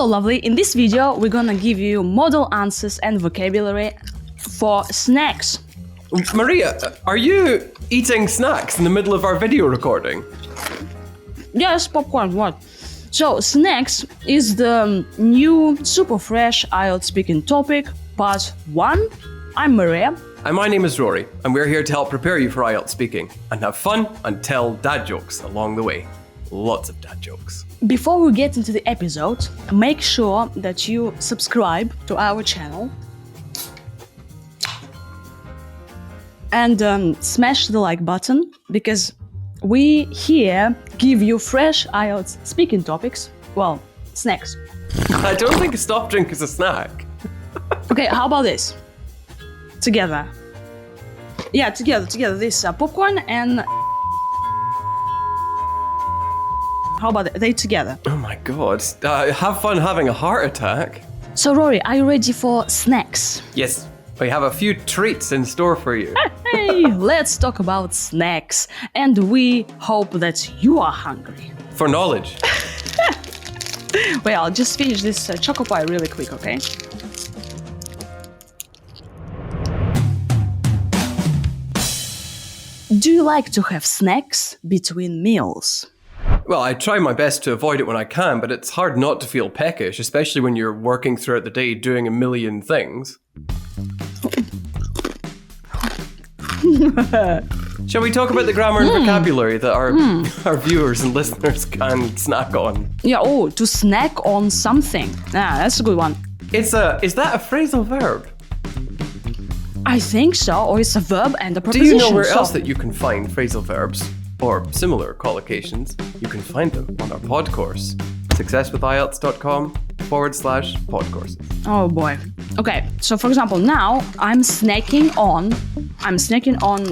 Hello lovely, in this video we're gonna give you model answers and vocabulary for snacks. Maria, are you eating snacks in the middle of our video recording? Yes, popcorn, what? So, snacks is the new super fresh IELTS speaking topic, part 1. I'm Maria. And my name is Rory, and we're here to help prepare you for IELTS speaking and have fun and tell dad jokes along the way. Lots of dad jokes. Before we get into the episode, make sure that you subscribe to our channel and smash the like button, because we here give you fresh IELTS speaking topics, well, snacks. I don't think a soft drink is a snack. Okay, how about this? Together. Yeah, together. This popcorn and... How about they together? Oh my god. Have fun having a heart attack. So Rory, are you ready for snacks? Yes, we have a few treats in store for you. Hey, let's talk about snacks. And we hope that you are hungry. For knowledge. Wait, I'll just finish this choco pie really quick, okay? Do you like to have snacks between meals? Well, I try my best to avoid it when I can, but it's hard not to feel peckish, especially when you're working throughout the day doing a million things. Shall we talk about the grammar and vocabulary that our viewers and listeners can snack on? Yeah, to snack on something. Ah, that's a good one. Is that a phrasal verb? I think so, or it's a verb and a Do preposition. you know where else that you can find phrasal verbs or similar collocations? You can find them on our pod course, successwithielts.com/podcourses. Oh boy. Okay, so for example, now I'm snacking on,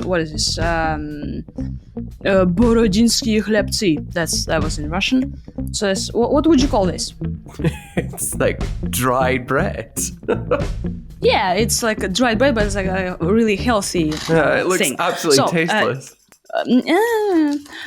what is this? Borodinskие хлебцы. That was in Russian. So what would you call this? It's like dried bread. Yeah, it's like a dried bread, but it's like a really healthy Yeah, it looks thing. absolutely tasteless.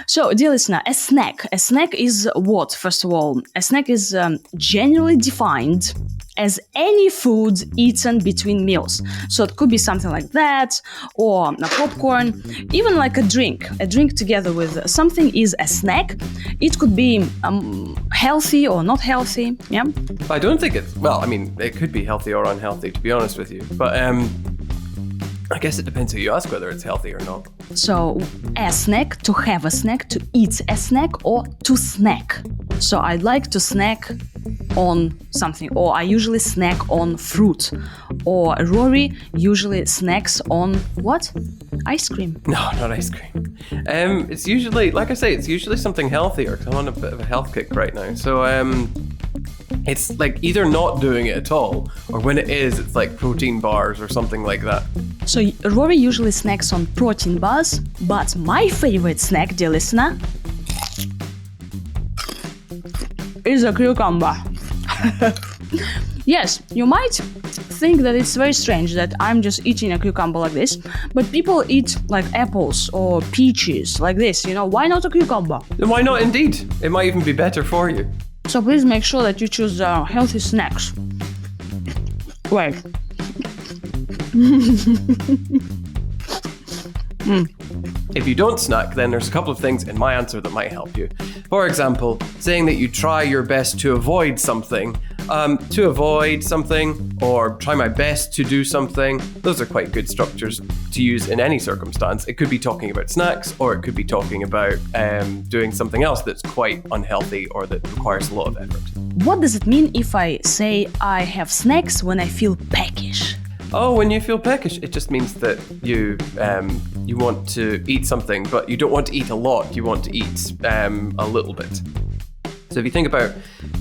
So, dear listener, a snack is what, first of all? A snack is generally defined as any food eaten between meals. So it could be something like that, or a popcorn, even like a drink. A drink together with something is a snack. It could be healthy or not healthy, yeah? I don't think it's, well, I mean, it could be healthy or unhealthy, to be honest with you. But I guess it depends who you ask whether it's healthy or not. So, a snack, to have a snack, to eat a snack, or to snack. So, I'd like to snack on something, or I usually snack on fruit. Or Rory usually snacks on what? Ice cream. No, not ice cream. It's usually, like I say, it's usually something healthier. 'Cause I'm on a bit of a health kick right now. So, it's like either not doing it at all, or when it is, it's like protein bars or something like that. So Rory usually snacks on protein bars, but my favorite snack, dear listener, is a cucumber. Yes, you might think that it's very strange that I'm just eating a cucumber like this, but people eat like apples or peaches like this, why not a cucumber? Then why not indeed? It might even be better for you. So please make sure that you choose healthy snacks. Wait. If you don't snack, then there's a couple of things in my answer that might help you. For example, saying that you try your best to avoid something, or try my best to do something. Those are quite good structures to use in any circumstance. It could be talking about snacks, or it could be talking about doing something else that's quite unhealthy or that requires a lot of effort. What does it mean if I say I have snacks when I feel peckish? Oh, when you feel peckish, it just means that you want to eat something, but you don't want to eat a lot. You want to eat a little bit. So if you think about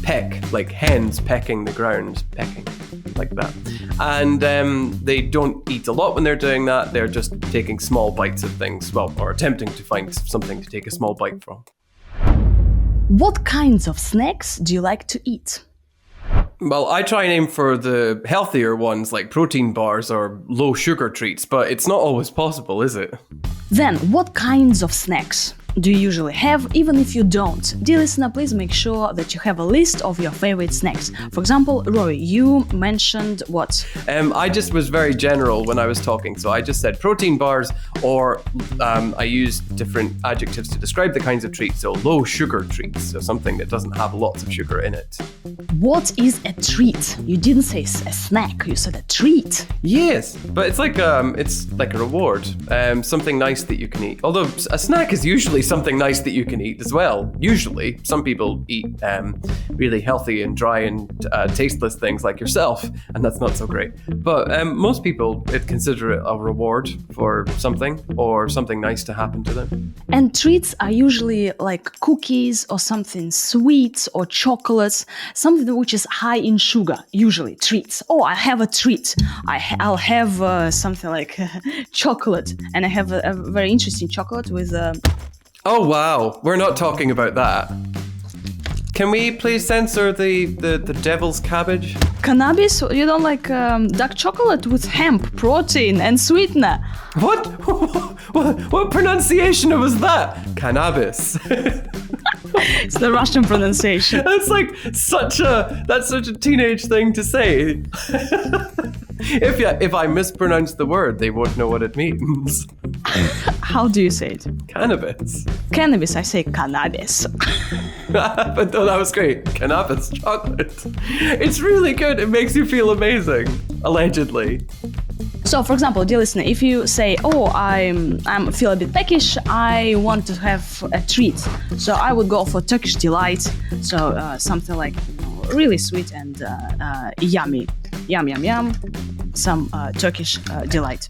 peck, like hens pecking the ground, pecking, like that. And they don't eat a lot when they're doing that. They're just taking small bites of things, or attempting to find something to take a small bite from. What kinds of snacks do you like to eat? Well, I try and aim for the healthier ones like protein bars or low sugar treats, but it's not always possible, is it? Then, what kinds of snacks? do you usually have, even if you don't? Dear listener, please make sure that you have a list of your favorite snacks. For example, Rory, you mentioned what? I just was very general when I was talking, so I just said protein bars, or I used different adjectives to describe the kinds of treats. So low sugar treats, so something that doesn't have lots of sugar in it. What is a treat? You didn't say a snack, you said a treat. Yes, but it's like a reward, something nice that you can eat. Although a snack is usually something nice that you can eat as well. Usually, some people eat really healthy and dry and tasteless things like yourself, and that's not so great. But most people consider it a reward for something or something nice to happen to them. And treats are usually like cookies or something sweet or chocolates, something which is high in sugar, usually treats. Oh, I have a treat. I'll have something like chocolate, and I have a very interesting chocolate with... Oh, wow. We're not talking about that. Can we please censor the devil's cabbage? Cannabis? You don't like dark chocolate with hemp, protein and sweetener? What? What pronunciation was that? Cannabis. It's the Russian pronunciation. That's like such a teenage thing to say. If I mispronounce the word, they won't know what it means. How do you say it? Cannabis. Cannabis, I say cannabis. But no, that was great. Cannabis chocolate. It's really good. It makes you feel amazing. Allegedly. So, for example, dear listener, if you say, "Oh, I feel a bit peckish. I want to have a treat," so I would go for Turkish delight. So something like really sweet and yummy, yum. Some Turkish delight.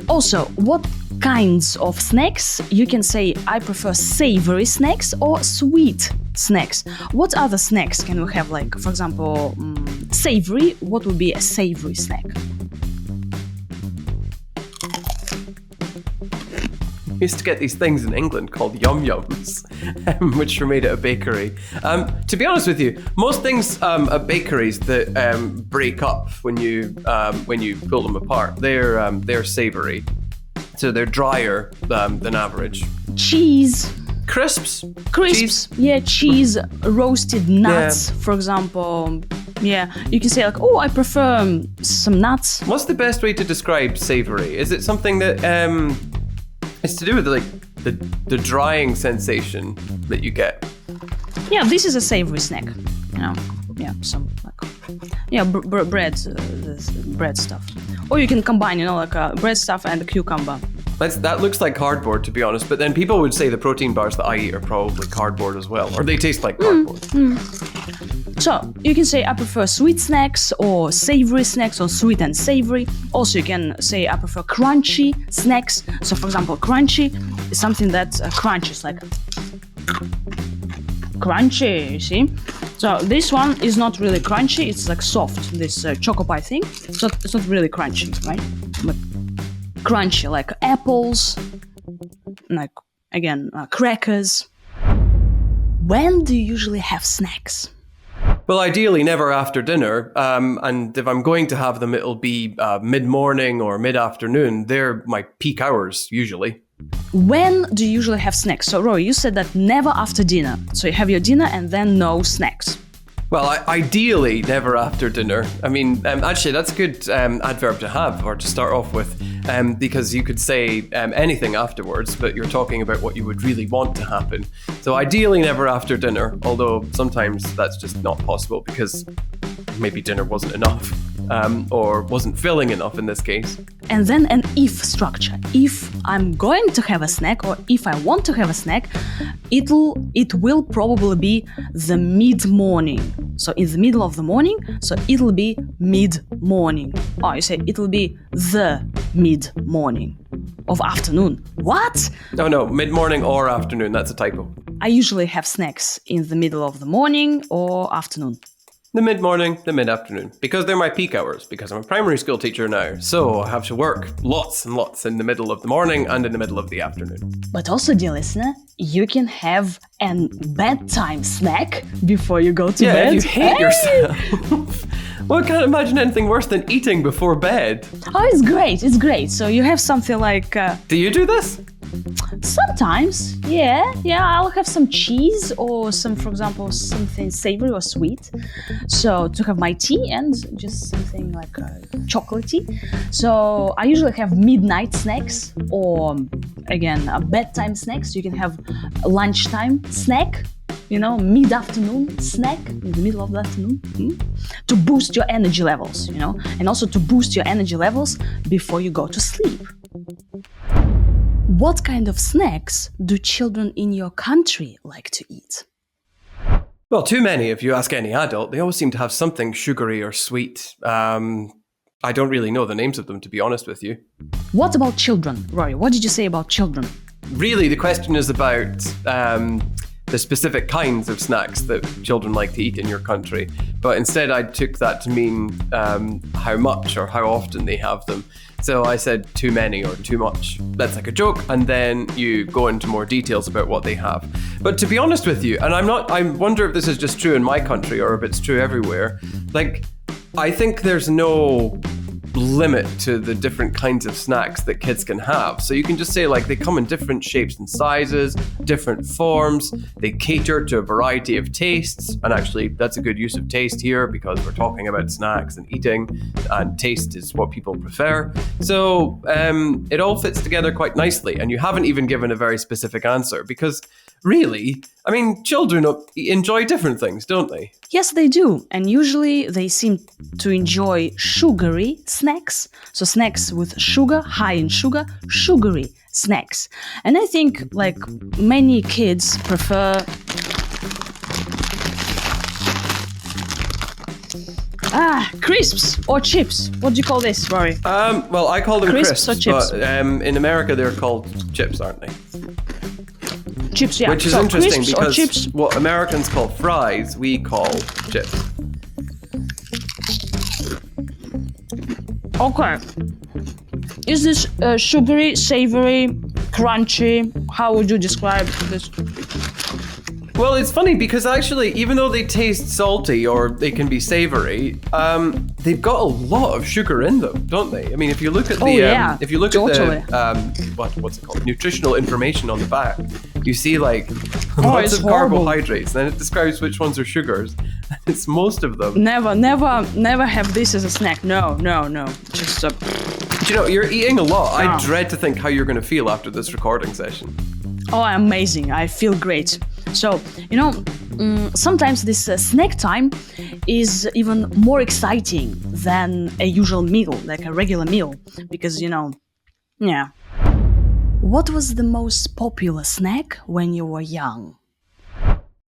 Also, what kinds of snacks? You can say, I prefer savory snacks or sweet snacks. What other snacks can we have? Like, for example, savory. What would be a savory snack? We used to get these things in England called yum-yums, which were made at a bakery. To be honest with you, most things at bakeries that break up when you pull them apart, they're savoury. So they're drier than average. Cheese. Crisps. Cheese. Yeah, cheese, roasted nuts, for example. Yeah, you can say like, oh, I prefer some nuts. What's the best way to describe savoury? Is it something that it's to do with like the drying sensation that you get? Yeah, this is a savory snack. You know, yeah, some like bread stuff. Or you can combine, like bread stuff and a cucumber. That looks like cardboard, to be honest. But then people would say the protein bars that I eat are probably cardboard as well, or they taste like cardboard. So you can say I prefer sweet snacks or savory snacks or sweet and savory. Also, you can say I prefer crunchy snacks. So, for example, crunchy is something that crunches like crunchy. You see? So this one is not really crunchy. It's like soft. This choco pie thing. So it's not really crunchy, right? But crunchy, like apples, like again crackers. When do you usually have snacks? Well, ideally never after dinner, and if I'm going to have them, it'll be mid-morning or mid-afternoon. They're my peak hours, usually. When do you usually have snacks? So, Roy, you said that never after dinner. So you have your dinner and then no snacks. Well, ideally never after dinner. I mean, actually, that's a good adverb to have or to start off with, because you could say anything afterwards, but you're talking about what you would really want to happen. So ideally never after dinner, although sometimes that's just not possible because maybe dinner wasn't enough, or wasn't filling enough in this case. And then an if structure. If I'm going to have a snack or if I want to have a snack, it will probably be the mid-morning. So in the middle of the morning, so it'll be mid-morning. Or you say it'll be the mid-morning of afternoon. What? Oh no, mid-morning or afternoon, that's a typo. I usually have snacks in the middle of the morning or afternoon. The mid-morning, the mid-afternoon, because they're my peak hours, because I'm a primary school teacher now, so I have to work lots and lots in the middle of the morning and in the middle of the afternoon. But also, dear listener, you can have a bedtime snack before you go to bed. Yeah, you hate yourself. Well, I can't imagine anything worse than eating before bed. Oh, it's great, it's great. So you have something like... Do you do this? Sometimes, yeah, I'll have some cheese or some, for example, something savory or sweet. So to have my tea and just something like chocolatey. So I usually have midnight snacks or again bedtime snacks. You can have a lunchtime snack. Mid-afternoon snack in the middle of the afternoon to boost your energy levels, and also to boost your energy levels before you go to sleep. What kind of snacks do children in your country like to eat? Well, too many. If you ask any adult, they always seem to have something sugary or sweet. I don't really know the names of them, to be honest with you. What about children? Rory, what did you say about children? Really, the question is about the specific kinds of snacks that children like to eat in your country. But instead, I took that to mean how much or how often they have them. So I said too many or too much. That's like a joke. And then you go into more details about what they have. But to be honest with you, and I wonder if this is just true in my country or if it's true everywhere. I think there's no limit to the different kinds of snacks that kids can have. So you can just say they come in different shapes and sizes, different forms. They cater to a variety of tastes. And actually, that's a good use of taste here because we're talking about snacks and eating, and taste is what people prefer. So it all fits together quite nicely. And you haven't even given a very specific answer because really, children enjoy different things, don't they? Yes, they do. And usually they seem to enjoy sugary snacks. So snacks with sugar, high in sugar, sugary snacks. And I think many kids prefer crisps or chips. What do you call this, Rory? Well, I call them crisps or chips? But in America they're called chips, aren't they? Chips, yeah. Which is so interesting because chips. what Americans call fries, we call chips. Okay. Is this sugary, savory, crunchy? How would you describe this? Well, it's funny because actually, even though they taste salty or they can be savory, they've got a lot of sugar in them, don't they? If you look at the what's it called, nutritional information on the back, you see lots of carbohydrates, and it describes which ones are sugars. It's most of them. Never have this as a snack. No. Just you're eating a lot. I dread to think how you're going to feel after this recording session. Oh, amazing. I feel great. So, sometimes this snack time is even more exciting than a usual meal, like a regular meal, because, yeah. What was the most popular snack when you were young?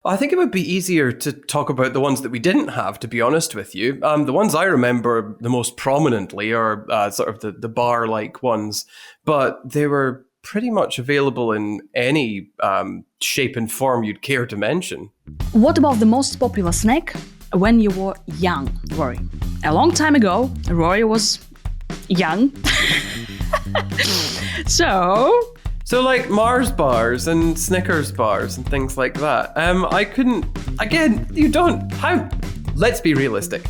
I think it would be easier to talk about the ones that we didn't have, to be honest with you. The ones I remember the most prominently are sort of the bar-like ones, but they were pretty much available in any shape and form you'd care to mention. What about the most popular snack when you were young, Rory? A long time ago, Rory was young. So like Mars bars and Snickers bars and things like that. Let's be realistic.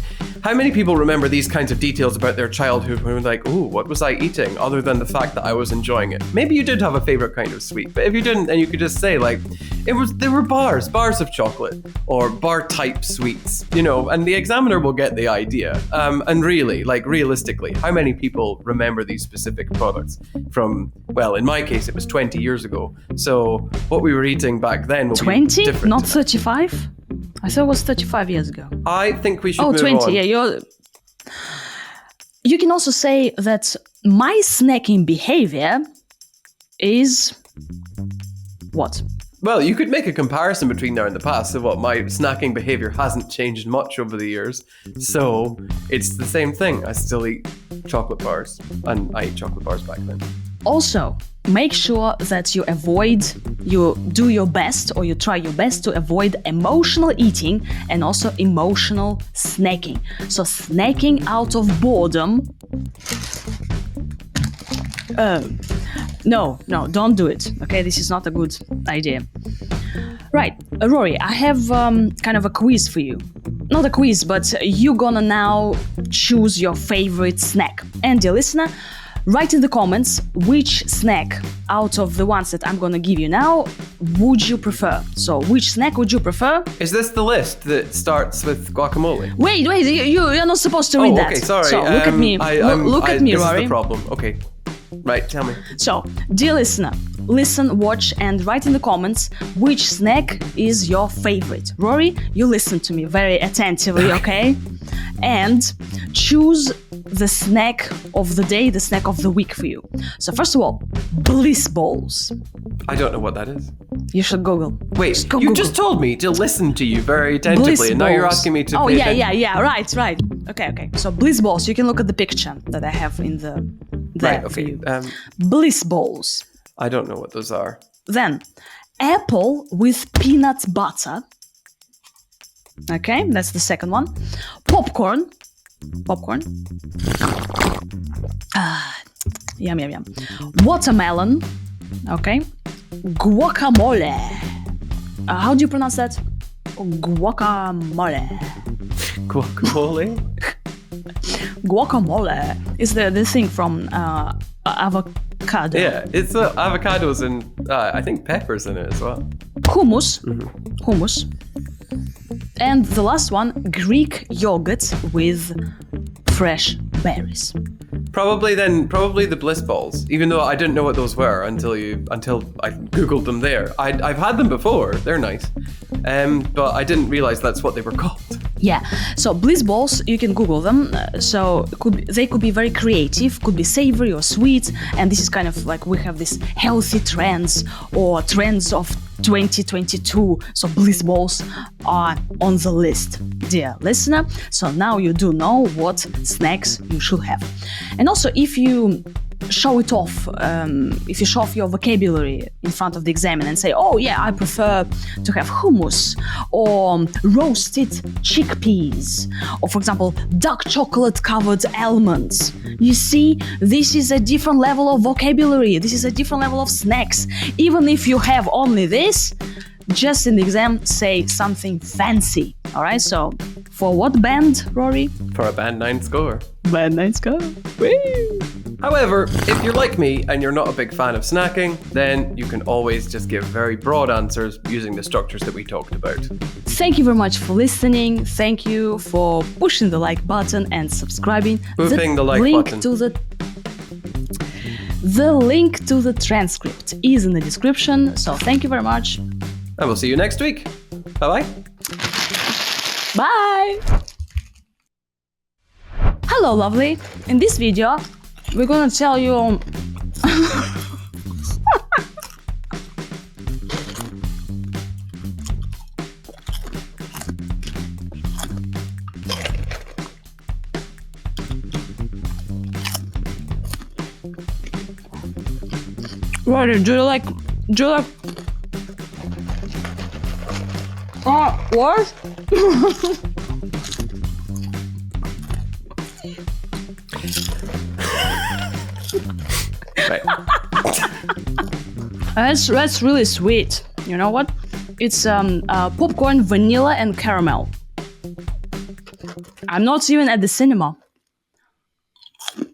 How many people remember these kinds of details about their childhood when we're like, ooh, what was I eating? Other than the fact that I was enjoying it. Maybe you did have a favorite kind of sweet, but if you didn't, then you could just say there were bars of chocolate or bar type sweets, and the examiner will get the idea. And really, realistically, how many people remember these specific products from, well, in my case, it was 20 years ago. So what we were eating back then will 20? be different. Not 35? I thought it was 35 years ago. I think we should move 20, on. Yeah, you can also say that my snacking behavior is what? Well, you could make a comparison between now and the past. So what, my snacking behavior hasn't changed much over the years. So it's the same thing. I still eat chocolate bars, and I ate chocolate bars back then. Also, make sure that you do your best, or you try your best to avoid emotional eating and also emotional snacking. So snacking out of boredom. No, don't do it. Okay, this is not a good idea. Right, Rory, I have kind of a quiz for you. Not a quiz, but you're gonna now choose your favorite snack. And dear listener, Write in the comments which snack out of the ones that I'm gonna give you now would you prefer. So which snack would you prefer? Is this the list that starts with guacamole? Wait, you're not supposed to read that. Okay, sorry. So look at me. Look at me, this Rory. is the problem. Okay. Right, tell me. So, dear listener, listen, watch, and write in the comments which snack is your favorite. Rory, you listen to me very attentively, okay? And choose the snack of the day, the snack of the week for you. So, first of all, bliss balls. I don't know what that is. You should Google. Wait, Just go you Google. just told me to listen to you very attentively, Bliss and now you're balls. asking me to Oh, pay yeah, attention. right. Okay. So, bliss balls, you can look at the picture that I have in the there Right, for okay. you. Bliss balls. I don't know what those are. Then, apple with peanut butter. Okay, that's the second one. Popcorn. Yum. Watermelon. Okay. Guacamole. How do you pronounce that? Guacamole. Guacamole? Guacamole is the thing from avocado. Yeah, it's avocados and I think peppers in it as well. Hummus. And the last one, Greek yogurt with fresh berries. Probably the bliss balls. Even though I didn't know what those were until I googled them there. I've had them before. They're nice, but I didn't realize that's what they were called. Yeah. So bliss balls, you can Google them. They could be very creative, could be savory or sweet, and this is kind of like we have this healthy trends or trends of 2022. So bliss balls are on the list, dear listener. So now you do know what snacks you should have. And also, if you show it off, if you show off your vocabulary in front of the examiner and say, oh yeah, I prefer to have hummus or roasted chickpeas, or for example, dark chocolate covered almonds. You see, this is a different level of vocabulary. This is a different level of snacks. Even if you have only this, just in the exam, say something fancy. All right, so for what band, Rory? For a band 9 score. Band 9 score. Woo! However, if you're like me and you're not a big fan of snacking, then you can always just give very broad answers using the structures that we talked about. Thank you very much for listening. Thank you for pushing the like button and subscribing. Booping the like button. The link to the transcript is in the description, so thank you very much. And we'll see you next week. Bye-bye. Bye! Hello, lovely. In this video, we're gonna tell you... Rory, do you like... What? Right. That's really sweet. You know what? It's popcorn, vanilla, and caramel. I'm not even at the cinema.